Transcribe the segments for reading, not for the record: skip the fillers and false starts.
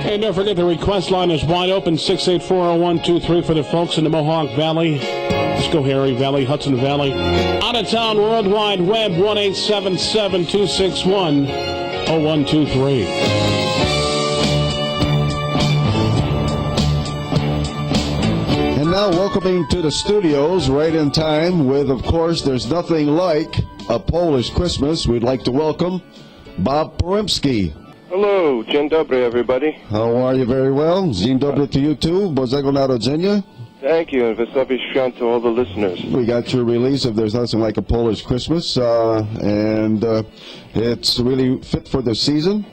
And don't forget the request line is wide open, 684-0123 for the folks in the Mohawk Valley, Schoharie Valley, Hudson Valley. Out of town, World Wide Web, 1-877-261-0123. And now welcoming to the studios, right in time with, of course, There's Nothing Like a Polish Christmas. We'd like to welcome Bob Poremski. Hello, dzień dobry, everybody. How are you? Very well. Dzień dobry to you too. Bożego Narodzenia. Thank you, and Wesoły Świąt to all the listeners. We got your release of There's Nothing Like a Polish Christmas, and it's really fit for the season,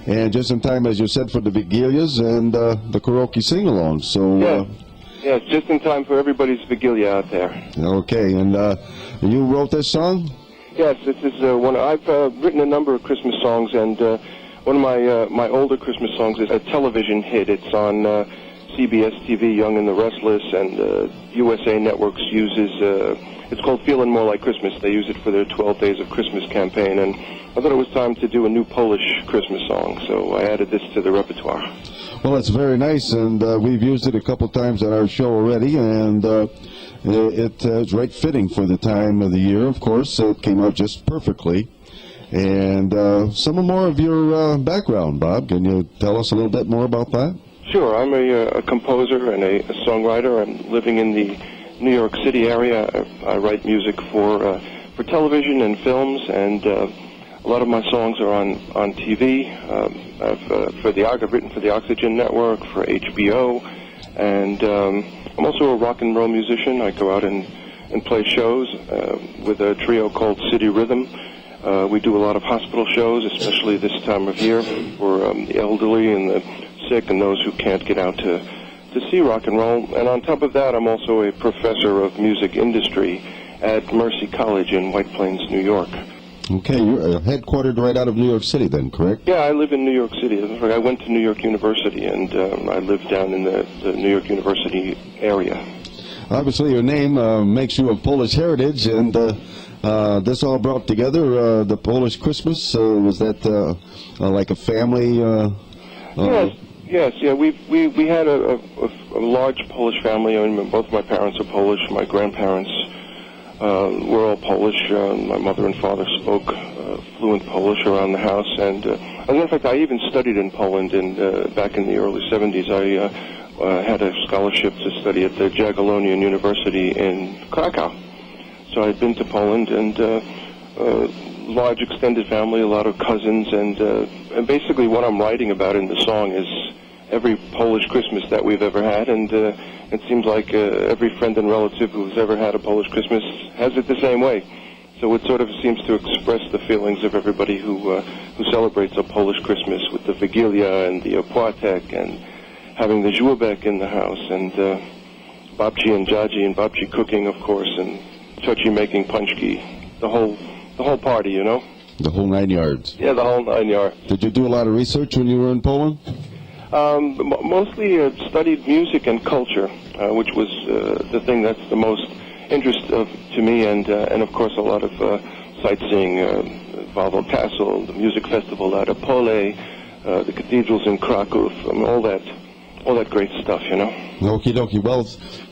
and just in time, as you said, for the Vigilias and the karaoke sing-along. So. Yes, just in time for everybody's Vigilia out there. Okay, and you wrote this song? Yes, this is one. I've written a number of Christmas songs, and one of my older Christmas songs is a television hit. It's on CBS TV, Young and the Restless, and USA Networks uses. It's called "Feeling More Like Christmas." They use it for their 12 Days of Christmas campaign, and I thought it was time to do a new Polish Christmas song, so I added this to the repertoire. Well, it's very nice, and we've used it a couple times on our show already, and it's right fitting for the time of the year, of course, so it came out just perfectly. And some more of your background, Bob. Can you tell us a little bit more about that? Sure. I'm a composer and a songwriter. I'm living in the New York City area. I write music for television and films, and a lot of my songs are on TV. I've written for the Oxygen Network, for HBO, and I'm also a rock and roll musician. I go out and play shows with a trio called City Rhythm. We do a lot of hospital shows, especially this time of year, for the elderly and the sick and those who can't get out to see rock and roll. And on top of that, I'm also a professor of music industry at Mercy College in White Plains, New York. Okay, you're headquartered right out of New York City then, correct? Yeah, I live in New York City. I went to New York University, and I live down in the New York University area. Obviously, your name makes you of Polish heritage, and this all brought together the Polish Christmas. Was that like a family? Yes. We had a large Polish family. I mean, both my parents are Polish. My grandparents were all Polish. My mother and father spoke fluent Polish around the house, and in fact, I even studied in Poland. Back in the early '70s, I had a scholarship to study at the Jagiellonian University in Krakow. So I'd been to Poland, and large extended family, a lot of cousins, and basically what I'm writing about in the song is every Polish Christmas that we've ever had, and it seems like every friend and relative who's ever had a Polish Christmas has it the same way. So it sort of seems to express the feelings of everybody who celebrates a Polish Christmas with the Vigilia and the Opłatek and having the żłobek in the house, and babci and dziadzi and babci cooking, of course, and cioci making punchki, the whole party, you know. The whole 9 yards. Yeah, the whole 9 yards. Did you do a lot of research when you were in Poland? Mostly studied music and culture, which was the thing that's the most interest to me, and of course a lot of sightseeing, Wawel Castle, the music festival at Opole, the cathedrals in Krakow, all that great stuff, you know. Okie dokie. Well,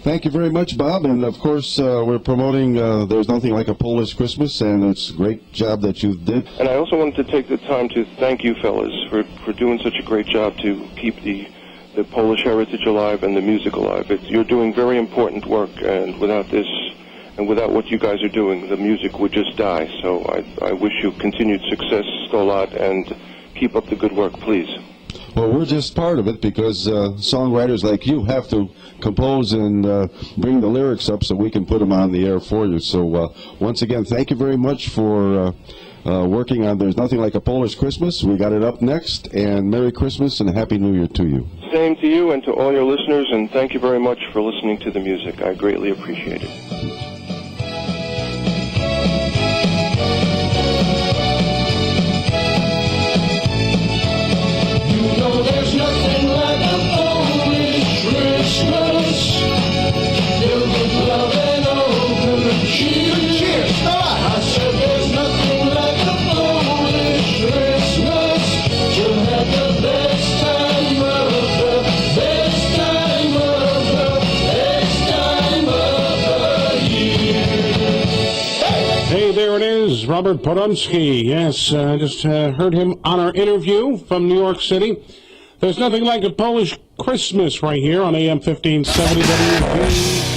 thank you very much, Bob. And of course, we're promoting There's Nothing Like a Polish Christmas, and it's a great job that you did. And I also wanted to take the time to thank you fellas for doing such a great job to keep the Polish heritage alive and the music alive. You're doing very important work, and without this and without what you guys are doing, the music would just die. So I wish you continued success, Stolat, and keep up the good work, please. Well, we're just part of it because songwriters like you have to compose and bring the lyrics up so we can put them on the air for you. So once again, thank you very much for working on There's Nothing Like a Polish Christmas. We got it up next, and Merry Christmas and Happy New Year to you. Same to you and to all your listeners, and thank you very much for listening to the music. I greatly appreciate it. There's nothing like a Polish Christmas, filled with love and open cheers. I said there's nothing like a Polish Christmas, you'll have the best time of is Robert Podolsky. Yes, I just heard him on our interview from New York City. There's nothing like a Polish Christmas right here on AM 1570 WVTL.